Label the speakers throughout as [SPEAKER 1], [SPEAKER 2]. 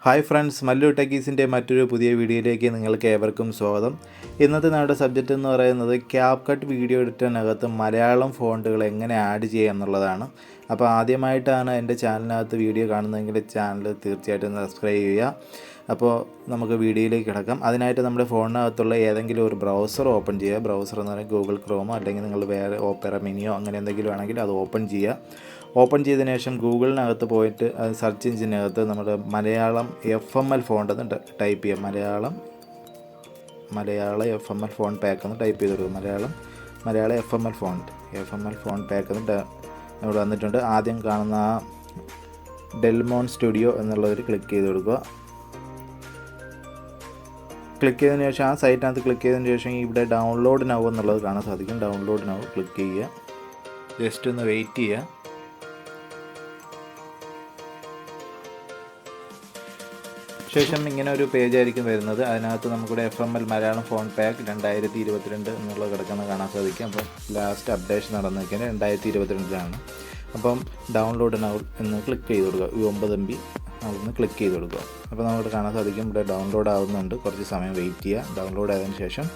[SPEAKER 1] Hi friends, Mallu ടെക്കീസിൻ്റെ മറ്റൊരു പുതിയ വീഡിയോയിലേക്ക് നിങ്ങൾക്ക് ഏവർക്കും സ്വാഗതം. ഇന്നത്തെ നമ്മുടെ സബ്ജക്റ്റ് എന്ന് പറയുന്നത് ക്യാപ്കട്ട് വീഡിയോ എഡിറ്ററിനകത്ത് മലയാളം ഫോണ്ടുകൾ എങ്ങനെ ആഡ് ചെയ്യാം എന്നുള്ളതാണ്. അപ്പോൾ ആദ്യമായിട്ടാണ് എൻ്റെ ചാനലിനകത്ത് വീഡിയോ കാണുന്നതെങ്കിൽ ചാനൽ തീർച്ചയായിട്ടും സബ്സ്ക്രൈബ് ചെയ്യുക. അപ്പോൾ നമുക്ക് വീഡിയോയിലേക്ക് കിടക്കാം. അതിനായിട്ട് നമ്മുടെ ഫോണിനകത്തുള്ള ഏതെങ്കിലും ഒരു ബ്രൗസർ ഓപ്പൺ ചെയ്യുക. ബ്രൗസർ എന്ന് പറഞ്ഞാൽ ഗൂഗിൾ ക്രോമോ അല്ലെങ്കിൽ നിങ്ങൾ വേറെ ഓപ്പറ മിനിയോ അങ്ങനെ എന്തെങ്കിലും ആണെങ്കിൽ അത് ഓപ്പൺ ചെയ്യുക. ഓപ്പൺ ചെയ്തതിന് ശേഷം ഗൂഗിളിനകത്ത് പോയിട്ട് സെർച്ച് എഞ്ചിനകത്ത് നമ്മുടെ മലയാളം FML ഫോണ്ട് എന്ന് ടൈപ്പ് ചെയ്യുക. മലയാളം FML ഫോണ്ട് പാക്ക് എന്ന് ടൈപ്പ് ചെയ്ത് കൊടുക്കുക. മലയാളം FML ഫോണ്ട് പാക്ക് എന്ന് ഇവിടെ വന്നിട്ടുണ്ട്. ആദ്യം കാണുന്ന ആ ഡെൽമോൺ സ്റ്റുഡിയോ എന്നുള്ളതിൽ ക്ലിക്ക് ചെയ്ത് കൊടുക്കുക. ക്ലിക്ക് ചെയ്തതിന് ശേഷം ആ സൈറ്റിനകത്ത് ക്ലിക്ക് ചെയ്തതിന് ശേഷം ഇവിടെ ഡൗൺലോഡ് നൗ എന്നുള്ളത് കാണാൻ സാധിക്കും. ഡൗൺലോഡ് നൗ ക്ലിക്ക് ചെയ്യുക. ജസ്റ്റ് ഒന്ന് വെയിറ്റ് ചെയ്യുക. ശേഷം ഇങ്ങനെ ഒരു പേജ് ആയിരിക്കും വരുന്നത്. അതിനകത്ത് നമുക്കിവിടെ FML മലയാളം ഫോണ്ട് പാക്ക് 2022 എന്നുള്ളത് കിടക്കുന്നത് കാണാൻ സാധിക്കും. അപ്പം ലാസ്റ്റ് അപ്ഡേഷൻ നടന്നിരിക്കുന്നത് 2022 അപ്പം ഡൗൺലോഡ് നൗ എന്ന് ക്ലിക്ക് ചെയ്ത് കൊടുക്കുക. 9 MB അതൊന്ന് ക്ലിക്ക് ചെയ്ത് കൊടുക്കുക. അപ്പോൾ നമുക്ക് കാണാൻ സാധിക്കും ഇവിടെ ഡൗൺലോഡ് ആവുന്നുണ്ട്. കുറച്ച് സമയം വെയിറ്റ് ചെയ്യുക. ഡൗൺലോഡ് ആയതിനു ശേഷം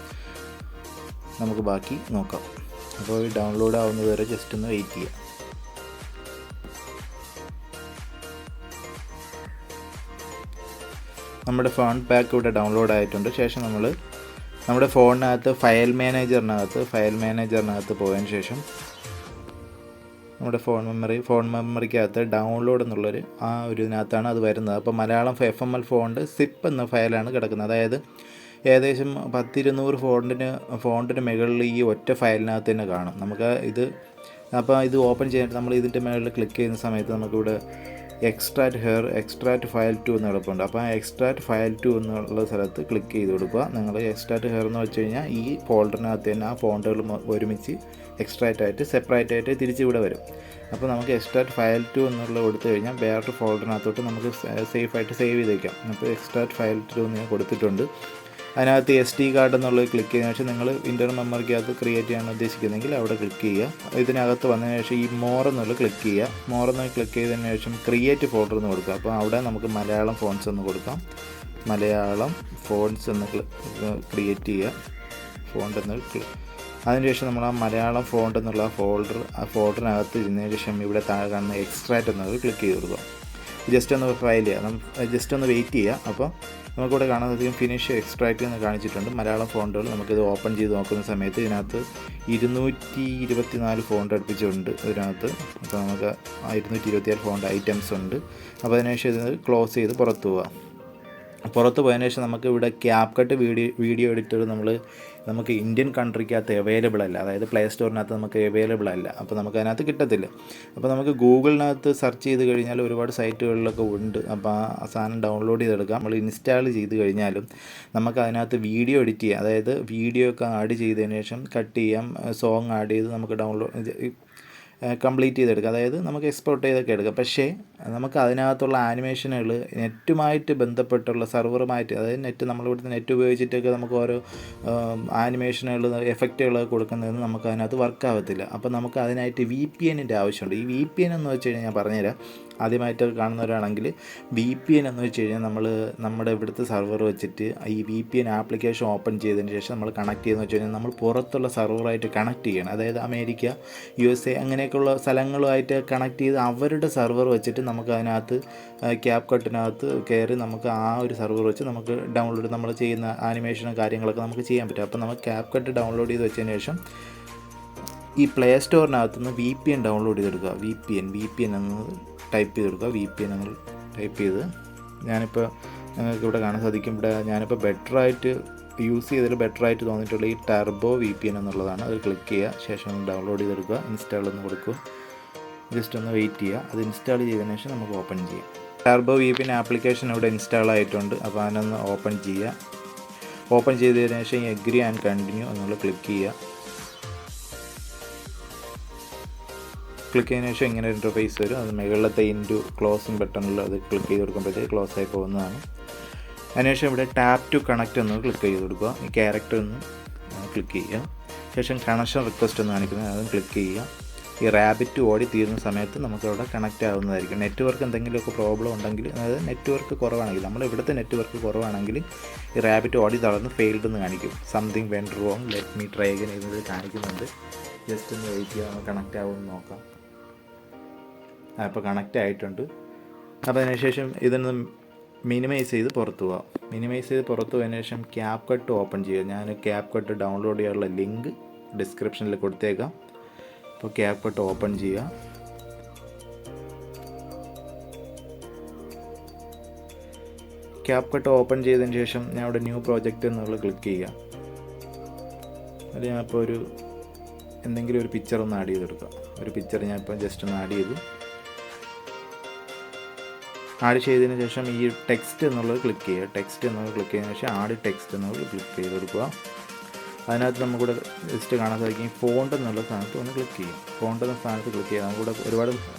[SPEAKER 1] നമുക്ക് ബാക്കി നോക്കാം. അപ്പോൾ ഈ ഡൗൺലോഡ് ആവുന്നത് വരെ ജസ്റ്റ് ഒന്ന് വെയിറ്റ് ചെയ്യുക. നമ്മുടെ ഫോണ്ട് പാക്ക് ഇവിടെ ഡൗൺലോഡ് ആയിട്ടുണ്ട്. ശേഷം നമ്മുടെ ഫോണിനകത്ത് ഫയൽ മാനേജറിനകത്ത് പോയതിന് ശേഷം നമ്മുടെ ഫോൺ മെമ്മറിക്കകത്ത് ഡൗൺലോഡ് എന്നുള്ളൊരു ആ ഒരു ഇതിനകത്താണ് അത് വരുന്നത്. അപ്പോൾ മലയാളം FML ഫോണ്ട് സിപ്പ് എന്ന ഫയലാണ് കിടക്കുന്നത്. അതായത് ഏകദേശം 10-200 ഫോണ്ടിന് മുകളിൽ ഈ ഒറ്റ ഫയലിനകത്ത് തന്നെ കാണും. നമുക്ക് ഇത് ഓപ്പൺ ചെയ്യാനായിട്ട് നമ്മൾ ഇതിൻ്റെ മുകളിൽ ക്ലിക്ക് ചെയ്യുന്ന സമയത്ത് നമുക്കിവിടെ എക്സ്ട്രാക്റ്റ് ഫയൽ 2 എന്ന് കിടപ്പുണ്ട്. അപ്പോൾ ആ എക്സ്ട്രാക്റ്റ് ഫയൽ 2 എന്നുള്ള സ്ഥലത്ത് ക്ലിക്ക് ചെയ്ത് കൊടുക്കുക. നിങ്ങൾ എക്സ്ട്രാക്റ്റ് ഹെയർ എന്ന് വെച്ച് കഴിഞ്ഞാൽ ഈ ഫോൾഡറിനകത്ത് തന്നെ ആ ഫോണ്ടുകൾ ഒരുമിച്ച് സെപ്പറേറ്റ് ആയിട്ട് തിരിച്ചിവിടെ വരും. അപ്പോൾ നമുക്ക് എക്സ്ട്രാക്റ്റ് ഫയൽ 2 എന്നുള്ളത് കൊടുത്തു കഴിഞ്ഞാൽ വേറൊരു ഫോൾഡറിനകത്തോട്ട് നമുക്ക് സേഫായിട്ട് സേവ് ചെയ്ത് വയ്ക്കാം. അപ്പോൾ എക്സ്ട്രാക്റ്റ് ഫയൽ 2 എന്ന് ഞാൻ കൊടുത്തിട്ടുണ്ട്. അതിനകത്ത് SD കാർഡ് എന്നുള്ളത് ക്ലിക്ക് ചെയ്തതിനു ശേഷം നിങ്ങൾ ഇൻ്റർണൽ മെമ്മറിക്കകത്ത് ക്രിയേറ്റ് ചെയ്യാൻ ഉദ്ദേശിക്കുന്നെങ്കിൽ അവിടെ ക്ലിക്ക് ചെയ്യുക. ഇതിനകത്ത് വന്നതിന് ശേഷം ഈ മോർ എന്നുള്ളത് ക്ലിക്ക് ചെയ്യുക. മോർ എന്ന് ക്ലിക്ക് ചെയ്തതിന് ശേഷം ക്രിയേറ്റ് ഫോൾഡർ എന്ന് കൊടുക്കുക. അപ്പോൾ അവിടെ നമുക്ക് മലയാളം ഫോൺസ് എന്ന് കൊടുക്കാം. മലയാളം ഫോൺസ് എന്ന് ക്രിയേറ്റ് ചെയ്യുക. ഫോണ്ട് എന്ന് അതിനുശേഷം നമ്മൾ ആ മലയാളം ഫോണ്ട് എന്നുള്ള ഫോൾഡറിനകത്ത് ഇരുന്നതിന് ശേഷം ഇവിടെ താഴെ കാണുന്ന എക്സ്ട്രാക്റ്റ് എന്നത് ക്ലിക്ക് ചെയ്ത് കൊടുക്കുക. ജസ്റ്റ് ഒന്ന് ഫയൽ ചെയ്യുക. ജസ്റ്റ് ഒന്ന് വെയിറ്റ് ചെയ്യുക. അപ്പോൾ നമുക്കിവിടെ കാണാൻ സാധിക്കും ഫിനിഷ് എക്സ്ട്രാക്റ്റ് എന്ന് കാണിച്ചിട്ടുണ്ട്. മലയാളം ഫോണ്ടുകൾ നമുക്കിത് ഓപ്പൺ ചെയ്ത് നോക്കുന്ന സമയത്ത് ഇതിനകത്ത് 224 ഫോണ്ട് അടുപ്പിച്ചുണ്ട് ഇതിനകത്ത്. അപ്പോൾ നമുക്ക് 224 ഫോണ്ട് ഐറ്റംസ് ഉണ്ട്. അപ്പോൾ അതിനുശേഷം ഇത് ക്ലോസ് ചെയ്ത് പുറത്ത് പോയതിനു ശേഷം നമുക്ക് ഇവിടെ ക്യാപ്കട്ട് വീഡിയോ എഡിറ്റർ നമുക്ക് ഇന്ത്യൻ കൺട്രിക്കകത്ത് അവൈലബിൾ അല്ല. അതായത് പ്ലേ സ്റ്റോറിനകത്ത് നമുക്ക് അവൈലബിൾ അല്ല. അപ്പോൾ നമുക്ക് അതിനകത്ത് കിട്ടത്തില്ല. അപ്പോൾ നമുക്ക് ഗൂഗിളിനകത്ത് സെർച്ച് ചെയ്ത് കഴിഞ്ഞാൽ ഒരുപാട് സൈറ്റുകളിലൊക്കെ ഉണ്ട്. അപ്പോൾ ആ സാധനം ഡൗൺലോഡ് ചെയ്തെടുക്കാം. നമ്മൾ ഇൻസ്റ്റാൾ ചെയ്ത് കഴിഞ്ഞാലും നമുക്ക് അതിനകത്ത് വീഡിയോ എഡിറ്റ് ചെയ്യാം. അതായത് വീഡിയോ ഒക്കെ ആഡ് ചെയ്തതിന് ശേഷം കട്ട് ചെയ്യാം. സോങ് ആഡ് ചെയ്ത് നമുക്ക് കംപ്ലീറ്റ് ചെയ്തെടുക്കുക. അതായത് നമുക്ക് എക്സ്പോർട്ട് ചെയ്തൊക്കെ എടുക്കാം. പക്ഷേ നമുക്ക് അതിനകത്തുള്ള ആനിമേഷനുകൾ നെറ്റുമായിട്ട് ബന്ധപ്പെട്ടുള്ള സർവറുമായിട്ട്, അതായത് നമ്മളിവിടുത്തെ നെറ്റ് ഉപയോഗിച്ചിട്ടൊക്കെ നമുക്ക് ഓരോ ആനിമേഷനുകൾ എഫക്റ്റുകളൊക്കെ കൊടുക്കുന്നതെന്ന് നമുക്ക് അതിനകത്ത് വർക്ക് ആവത്തില്ല. അപ്പോൾ നമുക്ക് അതിനായിട്ട് VPN ആവശ്യമുണ്ട്. ഈ VPN എന്ന് വെച്ച് കഴിഞ്ഞാൽ ഞാൻ പറഞ്ഞുതരാം. ആദ്യമായിട്ട് കാണുന്നവരാണെങ്കിൽ VPN എന്ന് വെച്ച് കഴിഞ്ഞാൽ നമ്മുടെ ഇവിടുത്തെ സർവർ വെച്ചിട്ട് ഈ VPN ആപ്ലിക്കേഷൻ ഓപ്പൺ ചെയ്തതിന് ശേഷം നമ്മൾ കണക്ട് ചെയ്യുന്നത് വെച്ച് കഴിഞ്ഞാൽ നമ്മൾ പുറത്തുള്ള സർവറായിട്ട് കണക്ട് ചെയ്യണം. അതായത് അമേരിക്ക, USA അങ്ങനെയൊക്കെയുള്ള സ്ഥലങ്ങളുമായിട്ട് കണക്ട് ചെയ്ത് അവരുടെ സർവർ വെച്ചിട്ട് നമുക്ക് അതിനകത്ത് ക്യാപ്കട്ടിനകത്ത് കയറി നമുക്ക് ആ ഒരു സർവർ വെച്ച് നമുക്ക് ഡൗൺലോഡ് നമ്മൾ ചെയ്യുന്ന ആനിമേഷനും കാര്യങ്ങളൊക്കെ നമുക്ക് ചെയ്യാൻ പറ്റും. അപ്പോൾ നമുക്ക് ക്യാപ്കട്ട് ഡൗൺലോഡ് ചെയ്ത് വെച്ചതിന് ശേഷം ഈ പ്ലേ സ്റ്റോറിനകത്ത് നിന്ന് VPN ഡൗൺലോഡ് ചെയ്തെടുക്കുക. VPN എന്നത് ടൈപ്പ് ചെയ്ത് കൊടുക്കുക. VPN എന്ന് ടൈപ്പ് ചെയ്ത് ഞാനിപ്പോൾ നിങ്ങൾക്ക് ഇവിടെ കാണാൻ സാധിക്കും. ഇവിടെ ഞാനിപ്പോൾ ബെറ്ററായിട്ട് യൂസ് ചെയ്തതിൽ ബെറ്ററായിട്ട് തോന്നിയിട്ടുള്ള ഈ ടർബോ VPN എന്നുള്ളതാണ്. അത് ക്ലിക്ക് ചെയ്യുക. ശേഷം ഡൗൺലോഡ് ചെയ്തെടുക്കുക. ഇൻസ്റ്റാൾ എന്ന് കൊടുക്കുക. ജസ്റ്റ് ഒന്ന് വെയിറ്റ് ചെയ്യുക. അത് ഇൻസ്റ്റാൾ ചെയ്തതിന് ശേഷം നമുക്ക് ഓപ്പൺ ചെയ്യാം. ടർബോ VPN ആപ്ലിക്കേഷൻ ഇവിടെ ഇൻസ്റ്റാൾ ആയിട്ടുണ്ട്. അപ്പോൾ അതിനൊന്ന് ഓപ്പൺ ചെയ്യുക. ഓപ്പൺ ചെയ്തതിന് ശേഷം എഗ്രി ആൻഡ് കണ്ടിന്യൂ എന്നുള്ള ക്ലിക്ക് ചെയ്യുക. ക്ലിക്ക് ചെയ്തതിന് ശേഷം ഇങ്ങനെ ഒരു ഇൻ്റർഫേസ് വരും. അത് മുകളിലത്തെ ക്ലോസിങ് ബട്ടണിൽ അത് ക്ലിക്ക് ചെയ്ത് കൊടുക്കുമ്പോഴത്തേക്ക് ക്ലോസ് ആയി പോകുന്നതാണ്. അതിനുശേഷം ഇവിടെ ടാപ്പ് ടു കണക്റ്റ് എന്ന് ക്ലിക്ക് ചെയ്ത് കൊടുക്കുക. ഈ ക്യാരക്ടർ ഒന്ന് ക്ലിക്ക് ചെയ്യുക. ശേഷം കണക്ഷൻ റിക്വസ്റ്റ് എന്ന് കാണിക്കുന്നത് അതും ക്ലിക്ക് ചെയ്യുക. ഈ റാബിറ്റ് ഓടി തീരുന്ന സമയത്ത് നമുക്കവിടെ കണക്റ്റ് ആവുന്നതായിരിക്കും. നെറ്റ്വർക്ക് എന്തെങ്കിലുമൊക്കെ പ്രോബ്ലം ഉണ്ടെങ്കിൽ, അതായത് നെറ്റ്വർക്ക് കുറവാണെങ്കിൽ, നമ്മൾ ഇവിടുത്തെ നെറ്റ്വർക്ക് കുറവാണെങ്കിൽ ഈ റാബിറ്റ് ഓടി തളർന്ന് ഫെയിൽഡ് എന്ന് കാണിക്കും. Something went wrong, let me try again എന്നത് കാണിക്കുന്നുണ്ട്. ജസ്റ്റ് ഒന്ന് വെയിറ്റ് ചെയ്യാൻ, നമുക്ക് കണക്റ്റ് ആവുമെന്ന് നോക്കാം. അപ്പോൾ കണക്റ്റ് ആയിട്ടുണ്ട്. അപ്പോൾ അതിനുശേഷം ഇതൊന്ന് മിനിമൈസ് ചെയ്ത് പുറത്ത് പോവാം. മിനിമൈസ് ചെയ്ത് പുറത്ത് പോയതിനു ശേഷം ക്യാപ്കട്ട് ഓപ്പൺ ചെയ്യുക. ഞാൻ ക്യാപ്കട്ട് ഡൗൺലോഡ് ചെയ്യാനുള്ള ലിങ്ക് ഡിസ്ക്രിപ്ഷനിൽ കൊടുത്തേക്കാം. അപ്പോൾ ക്യാപ്കട്ട് ഓപ്പൺ ചെയ്യുക. ക്യാപ്കട്ട് ഓപ്പൺ ചെയ്തതിന് ശേഷം ഞാൻ ഇവിടെ ന്യൂ പ്രോജക്റ്റ് എന്നുള്ളത് ക്ലിക്ക് ചെയ്യുക. അതിൽ ഞാനിപ്പോൾ എന്തെങ്കിലും ഒരു പിക്ചർ ഒന്ന് ആഡ് ചെയ്തെടുക്കാം. ഒരു പിക്ചർ ഞാനിപ്പോൾ ജസ്റ്റ് ഒന്ന് ആഡ് ചെയ്തു. ആഡ് ചെയ്തതിന് ശേഷം ഈ ടെക്സ്റ്റ് എന്നുള്ളത് ക്ലിക്ക് ചെയ്യുക. ടെക്സ്റ്റ് എന്നുള്ളത് ക്ലിക്ക് ചെയ്തതിന് ശേഷം ആഡ് ടെക്സ്റ്റ് എന്നുള്ളത് ക്ലിക്ക് ചെയ്ത് കൊടുക്കുക. അതിനകത്ത് നമുക്കിവിടെ ജസ്റ്റ് കാണാൻ സാധിക്കും ഫോണ്ട് എന്നുള്ള സ്ഥാനത്ത് ഒന്ന് ക്ലിക്ക് ചെയ്യും. ഫോണ്ട് എന്ന സ്ഥാനത്ത് ക്ലിക്ക് ചെയ്യുക. നമുക്കിവിടെ ഒരുപാട്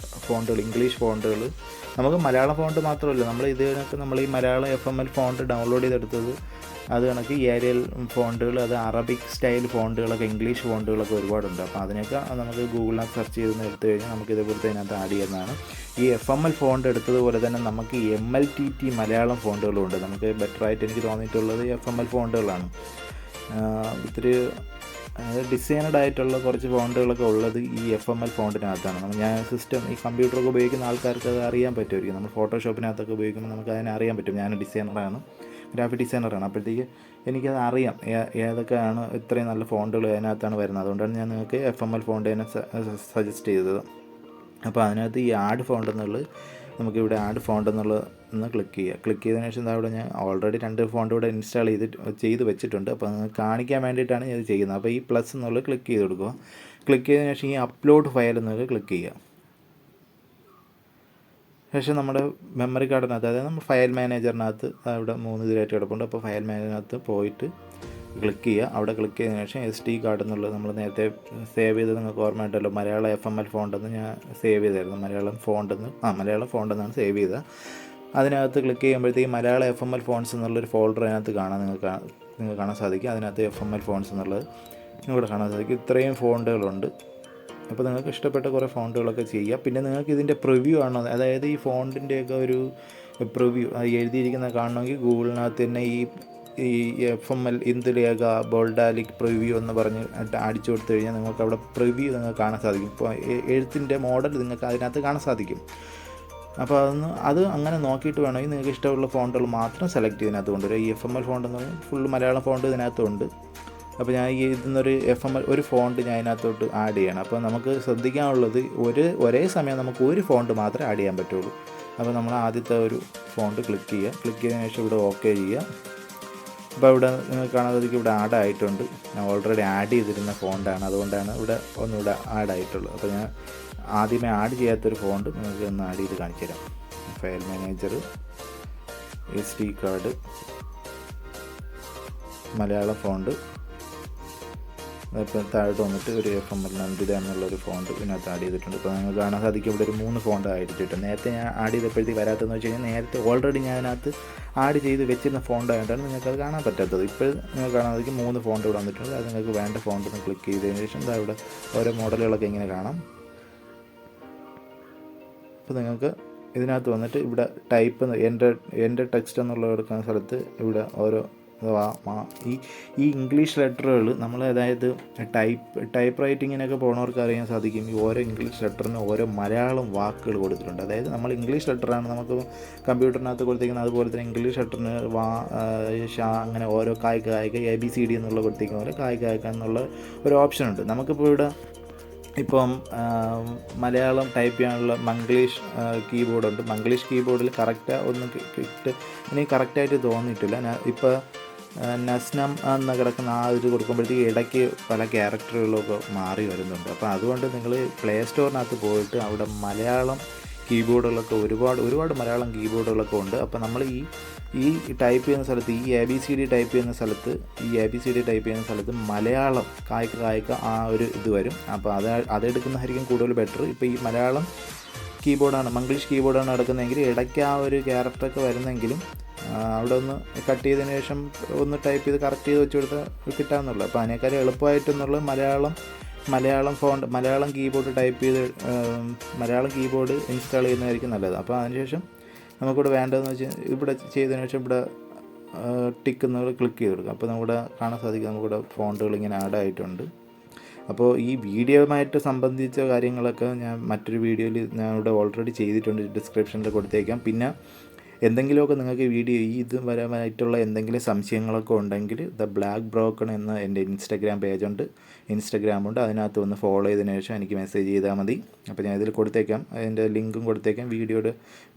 [SPEAKER 1] ഫോണ്ടുകൾ, ഇംഗ്ലീഷ് ഫോണ്ടുകൾ, നമുക്ക് മലയാളം ഫോണ്ട് മാത്രമല്ല, നമ്മൾ ഇത് കണക്ക് നമ്മൾ ഈ മലയാളം FML ഫോണ്ട് ഡൗൺലോഡ് ചെയ്തെടുത്തത് അത് കണക്ക് ഏരിയൽ ഫോണ്ടുകൾ, അത് അറബിക് സ്റ്റൈൽ ഫോണ്ടുകളൊക്കെ, ഇംഗ്ലീഷ് ഫോണ്ടുകളൊക്കെ ഒരുപാടുണ്ട്. അപ്പോൾ അതിനൊക്കെ നമുക്ക് ഗൂഗിളിനകത്ത് സെർച്ച് ചെയ്ത് എടുത്തു കഴിഞ്ഞാൽ നമുക്ക് ഇതേപോലത്തെ അതിനകത്ത് ആഡ് ചെയ്യുന്നതാണ്. ഈ FML ഫോണ്ട് എടുത്തതുപോലെ തന്നെ നമുക്ക് MLTT മലയാളം ഫോണ്ടുകളും ഉണ്ട്. നമുക്ക് ബെറ്ററായിട്ട് എനിക്ക് തോന്നിയിട്ടുള്ളത് FML ഫോണ്ടുകളാണ്. ഇത്തിരി ഡിസൈനഡ് ആയിട്ടുള്ള കുറച്ച് ഫോണ്ടുകളൊക്കെ ഉള്ളത് ഈ FML ഫോണ്ടിനകത്താണ്. ഞാൻ ഈ കമ്പ്യൂട്ടറൊക്കെ ഉപയോഗിക്കുന്ന ആൾക്കാർക്ക് അത് അറിയാൻ പറ്റുമായിരിക്കും. നമ്മൾ ഫോട്ടോഷോപ്പിനകത്തൊക്കെ ഉപയോഗിക്കുമ്പോൾ നമുക്ക് അതിനെ അറിയാൻ പറ്റും. ഞാൻ ഡിസൈനറാണ്, ഗ്രാഫിക് ഡിസൈനറാണ്. അപ്പോഴത്തേക്ക് എനിക്കത് അറിയാം ഏതൊക്കെയാണ് ഇത്രയും നല്ല ഫോണ്ടുകൾ അതിനകത്താണ് വരുന്നത്. അതുകൊണ്ടാണ് ഞാൻ നിങ്ങൾക്ക് FML ഫോണ്ട് തന്നെ സജസ്റ്റ് ചെയ്തത്. അപ്പോൾ അതിനകത്ത് ഈ ആഡ് ഫോണ്ട് എന്നുള്ളത് നമുക്കിവിടെ ആഡ് ഫോണ്ട് എന്നുള്ളത് ഒന്ന് ക്ലിക്ക് ചെയ്യുക. ക്ലിക്ക് ചെയ്തതിന് ശേഷം അവിടെ ഞാൻ ഓൾറെഡി 2 ഫോണ്ട് ഇവിടെ ഇൻസ്റ്റാൾ ചെയ്ത് വെച്ചിട്ടുണ്ട്. അപ്പോൾ അത് കാണിക്കാൻ വേണ്ടിയിട്ടാണ് ഇത് ചെയ്യുന്നത്. അപ്പോൾ ഈ പ്ലസ് എന്നുള്ളത് ക്ലിക്ക് ചെയ്ത് കൊടുക്കുക. ക്ലിക്ക് ചെയ്തതിന് ശേഷം ഈ അപ്ലോഡ് ഫയൽ എന്നുള്ളത് ക്ലിക്ക് ചെയ്യുക. ശേഷം നമ്മുടെ മെമ്മറി കാർഡിനകത്ത്, അതായത് നമ്മൾ ഫയൽ മാനേജറിനകത്ത് അവിടെ 3 ഇതിലായിട്ട് കിടപ്പുണ്ട്. അപ്പോൾ ഫയൽ മാനേജറിനകത്ത് പോയിട്ട് ക്ലിക്ക് ചെയ്യുക. അവിടെ ക്ലിക്ക് ചെയ്തതിന് ശേഷം SD കാർഡ് എന്നുള്ളത് നമ്മൾ നേരത്തെ സേവ് ചെയ്ത് നിങ്ങൾക്ക് ഓർമ്മയുണ്ടല്ലോ, മലയാളം FML ഫോണ്ടെന്ന് ഞാൻ സേവ് ചെയ്തായിരുന്നു. മലയാളം ഫോണ്ടെന്നാണ് സേവ് ചെയ്തത്. അതിനകത്ത് ക്ലിക്ക് ചെയ്യുമ്പോഴത്തേക്ക് മലയാളം FML ഫോൺസ് എന്നുള്ളൊരു ഫോൾഡർ അതിനകത്ത് നിങ്ങൾക്ക് കാണാൻ സാധിക്കും. അതിനകത്ത് FML ഫോൺസ് എന്നുള്ളത് നിങ്ങളിവിടെ കാണാൻ സാധിക്കും. ഇത്രയും ഫോണ്ടുകളുണ്ട്. അപ്പോൾ നിങ്ങൾക്ക് ഇഷ്ടപ്പെട്ട കുറേ ഫോണ്ടുകളൊക്കെ ചെയ്യുക. പിന്നെ നിങ്ങൾക്ക് ഇതിൻ്റെ പ്രിവ്യൂ ആണോ, അതായത് ഈ ഫോണ്ടിൻ്റെയൊക്കെ ഒരു പ്രിവ്യൂ എഴുതിയിരിക്കുന്നത് കാണണമെങ്കിൽ ഗൂഗിളിനകത്ത് തന്നെ ഈ FML ഇന്ദുലേഖ ബോൾഡാലിക് പ്രിവ്യൂ എന്ന് പറഞ്ഞ് അടിച്ചു കൊടുത്തു കഴിഞ്ഞാൽ നിങ്ങൾക്ക് അവിടെ പ്രിവ്യൂ നിങ്ങൾക്ക് കാണാൻ സാധിക്കും. ഇപ്പോൾ എഴുത്തിൻ്റെ മോഡൽ നിങ്ങൾക്ക് അതിനകത്ത് കാണാൻ സാധിക്കും. അപ്പോൾ അത് അങ്ങനെ നോക്കിയിട്ട് വേണമെങ്കിൽ നിങ്ങൾക്ക് ഇഷ്ടമുള്ള ഫോണ്ടുകൾ മാത്രം സെലക്ട് ഇതിനകത്ത് കൊണ്ടുവരിക. ഈ FML ഫോണ്ട് എന്ന് പറഞ്ഞാൽ ഫുൾ മലയാളം ഫോണ്ട് ഇതിനകത്തുണ്ട്. അപ്പോൾ ഞാൻ ഇതിന്നൊരു FML ഒരു ഫോണ്ട് ഞാൻ ഇതിനകത്തോട്ട് ആഡ് ചെയ്യണം. അപ്പോൾ നമുക്ക് ശ്രദ്ധിക്കാനുള്ളത് ഒരേ സമയം നമുക്ക് ഒരു ഫോണ്ട് മാത്രമേ ആഡ് ചെയ്യാൻ പറ്റുള്ളൂ. അപ്പോൾ നമ്മൾ ആദ്യത്തെ ഒരു ഫോണ്ട് ക്ലിക്ക് ചെയ്യുക. ക്ലിക്ക് ചെയ്തതിന് ശേഷം ഇവിടെ ഓക്കെ ചെയ്യുക. അപ്പോൾ ഇവിടെ നിങ്ങൾക്ക് കാണാൻ സാധിക്കും ഇവിടെ ആഡ് ആയിട്ടുണ്ട്. ഞാൻ ഓൾറെഡി ആഡ് ചെയ്തിരുന്ന ഫോണ്ടാണ്, അതുകൊണ്ടാണ് ഇവിടെ ഒന്നുകൂടെ ആഡ് ആയിട്ടുള്ളത്. അപ്പോൾ ഞാൻ ആദ്യമേ ആഡ് ചെയ്യാത്തൊരു ഫോണ്ട് നിങ്ങൾക്ക് ഒന്ന് ആഡ് ചെയ്ത് കാണിച്ചു തരാം. File manager, SD card, Malayalam font, ഇപ്പോൾ താഴോട്ട് വന്നിട്ട് ഒരു FML നന്ദിത എന്നുള്ളൊരു ഫോണ്ട് ഇതിനകത്ത് ആഡ് ചെയ്തിട്ടുണ്ട്. ഇപ്പോൾ നിങ്ങൾക്ക് കാണാൻ സാധിക്കും ഇവിടെ ഒരു 3 ഫോണ്ട് ആയിട്ടുണ്ട്. നേരത്തെ ഞാൻ ആഡ് ചെയ്തപ്പോഴത്തേക്ക് വരാത്തതെന്ന് വെച്ച് കഴിഞ്ഞാൽ നേരത്തെ ഓൾറെഡി ഞാൻ അതിനകത്ത് ആഡ് ചെയ്ത് വെച്ചിരുന്ന ഫോണ്ട് ആയതുകൊണ്ടാണ് നിങ്ങൾക്കത് കാണാൻ പറ്റാത്തത്. ഇപ്പോൾ നിങ്ങൾക്ക് കാണാൻ സാധിക്കും 3 ഫോണ്ട് ഇവിടെ വന്നിട്ടുണ്ട്. അത് നിങ്ങൾക്ക് വേണ്ട ഫോണ്ട് ഒന്ന് ക്ലിക്ക് ചെയ്തതിന് ശേഷം ഇവിടെ ഓരോ മോഡലുകളൊക്കെ ഇങ്ങനെ കാണാം. അപ്പോൾ നിങ്ങൾക്ക് ഇതിനകത്ത് വന്നിട്ട് ഇവിടെ ടൈപ്പ് എൻ്റെ ടെക്സ്റ്റ് എന്നുള്ള എടുക്കുന്ന സ്ഥലത്ത് ഇവിടെ ഓരോ ഈ ഇംഗ്ലീഷ് ലെറ്ററുകൾ നമ്മൾ, അതായത് ടൈപ്പ് റൈറ്റിങ്ങിനൊക്കെ പോകുന്നവർക്ക് അറിയാൻ സാധിക്കും. ഈ ഓരോ ഇംഗ്ലീഷ് ലെറ്ററിന് ഓരോ മലയാളം വാക്കുകൾ കൊടുത്തിട്ടുണ്ട്. അതായത് നമ്മൾ ഇംഗ്ലീഷ് ലെറ്ററാണ് നമുക്ക് കമ്പ്യൂട്ടറിനകത്ത് കൊടുത്തിരിക്കുന്നത്, അതുപോലെ തന്നെ ഇംഗ്ലീഷ് ലെറ്ററിന് അങ്ങനെ ഓരോ കായ്ക്ക ABCD എന്നുള്ള കൊടുത്തിരിക്കുന്ന പോലെ കായ്ക്ക എന്നുള്ള ഒരു ഓപ്ഷനുണ്ട്. നമുക്കിപ്പോൾ ഇവിടെ ഇപ്പം മലയാളം ടൈപ്പ് ചെയ്യാനുള്ള മംഗ്ലീഷ് കീബോർഡുണ്ട്. മംഗ്ലീഷ് കീബോർഡിൽ എനിക്ക് കറക്റ്റായിട്ട് തോന്നിയിട്ടില്ല. ഇപ്പോൾ നസ്നം എന്ന് കിടക്കുന്ന ആ ഇത് കൊടുക്കുമ്പോഴത്തേക്ക് ഇടയ്ക്ക് പല ക്യാരക്ടറുകളൊക്കെ മാറി വരുന്നുണ്ട്. അപ്പോൾ അതുകൊണ്ട് നിങ്ങൾ പ്ലേ സ്റ്റോറിനകത്ത് പോയിട്ട് അവിടെ മലയാളം കീബോർഡുകളൊക്കെ ഒരുപാട് മലയാളം കീബോർഡുകളൊക്കെ ഉണ്ട്. അപ്പോൾ നമ്മൾ ഈ ടൈപ്പ് ചെയ്യുന്ന സ്ഥലത്ത് ഈ ABCD ടൈപ്പ് ചെയ്യുന്ന സ്ഥലത്ത് മലയാളം കായ്ക്ക ആ ഒരു ഇത് വരും. അപ്പോൾ അതെടുക്കുന്നതായിരിക്കും കൂടുതൽ ബെറ്റർ. ഇപ്പോൾ ഈ മലയാളം കീബോർഡാണ്, മംഗ്ലീഷ് കീബോർഡാണ് എടുക്കുന്നതെങ്കിൽ ഇടയ്ക്ക് ആ ഒരു ക്യാരക്ടറൊക്കെ വരുന്നെങ്കിലും അവിടെ ഒന്ന് കട്ട് ചെയ്തതിന് ശേഷം ഒന്ന് ടൈപ്പ് ചെയ്ത് കറക്റ്റ് ചെയ്ത് വെച്ച് കൊടുത്താൽ കിട്ടാമെന്നുള്ളൂ. അപ്പോൾ അതിനേക്കാളും എളുപ്പമായിട്ടെന്നുള്ളത് Malayalam Malayalam font, Malayalam keyboard type ചെയ്ത് മലയാളം കീബോർഡ് ഇൻസ്റ്റാൾ ചെയ്യുന്നതായിരിക്കും നല്ലത്. അപ്പോൾ അതിനുശേഷം നമുക്കിവിടെ വേണ്ടതെന്ന് വെച്ചാൽ ഇവിടെ ചെയ്തതിന് ശേഷം ഇവിടെ ടിക്ക് എന്ന് ക്ലിക്ക് ചെയ്ത് കൊടുക്കുക. അപ്പോൾ നമ്മുടെ കാണാൻ സാധിക്കും നമുക്കിവിടെ ഫോണ്ടുകൾ ഇങ്ങനെ ആഡ് ആയിട്ടുണ്ട്. അപ്പോൾ ഈ വീഡിയോയുമായിട്ട് സംബന്ധിച്ച കാര്യങ്ങളൊക്കെ ഞാൻ മറ്റൊരു വീഡിയോയിൽ ഞാൻ ഇവിടെ ഓൾറെഡി ചെയ്തിട്ടുണ്ട്, ഡിസ്ക്രിപ്ഷനിൽ കൊടുത്തേക്കാം. പിന്നെ എന്തെങ്കിലുമൊക്കെ നിങ്ങൾക്ക് വീഡിയോ ഈ ഇതുപരമായിട്ടുള്ള എന്തെങ്കിലും സംശയങ്ങളൊക്കെ ഉണ്ടെങ്കിൽ ദ ബ്ലാക്ക് ബ്രോക്കൺ എന്ന എൻ്റെ ഇൻസ്റ്റഗ്രാം പേജുണ്ട്, ഇൻസ്റ്റഗ്രാമുണ്ട്. അതിനകത്ത് ഒന്ന് ഫോളോ ചെയ്തതിന് ശേഷം എനിക്ക് മെസ്സേജ് ചെയ്താൽ മതി. അപ്പോൾ ഞാൻ ഇതിൽ കൊടുത്തേക്കാം, അതിൻ്റെ ലിങ്കും കൊടുത്തേക്കാം,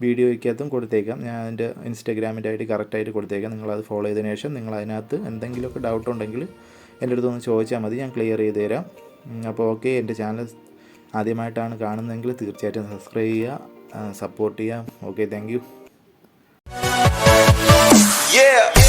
[SPEAKER 1] വീഡിയോയ്ക്കകത്തും കൊടുത്തേക്കാം. ഞാൻ അതിൻ്റെ ഇൻസ്റ്റഗ്രാമിൻ്റെ ഐഡി കറക്റ്റായിട്ട് കൊടുത്തേക്കാം. നിങ്ങളത് ഫോളോ ചെയ്തതിന് ശേഷം നിങ്ങൾ അതിനകത്ത് എന്തെങ്കിലുമൊക്കെ ഡൗട്ട് ഉണ്ടെങ്കിൽ എൻ്റെ അടുത്തൊന്ന് ചോദിച്ചാൽ മതി, ഞാൻ ക്ലിയർ ചെയ്ത് തരാം. അപ്പോൾ ഓക്കെ, എൻ്റെ ചാനൽ ആദ്യമായിട്ടാണ് കാണുന്നതെങ്കിൽ തീർച്ചയായിട്ടും സബ്സ്ക്രൈബ് ചെയ്യുക, സപ്പോർട്ട് ചെയ്യുക. Okay, thank you. Yeah.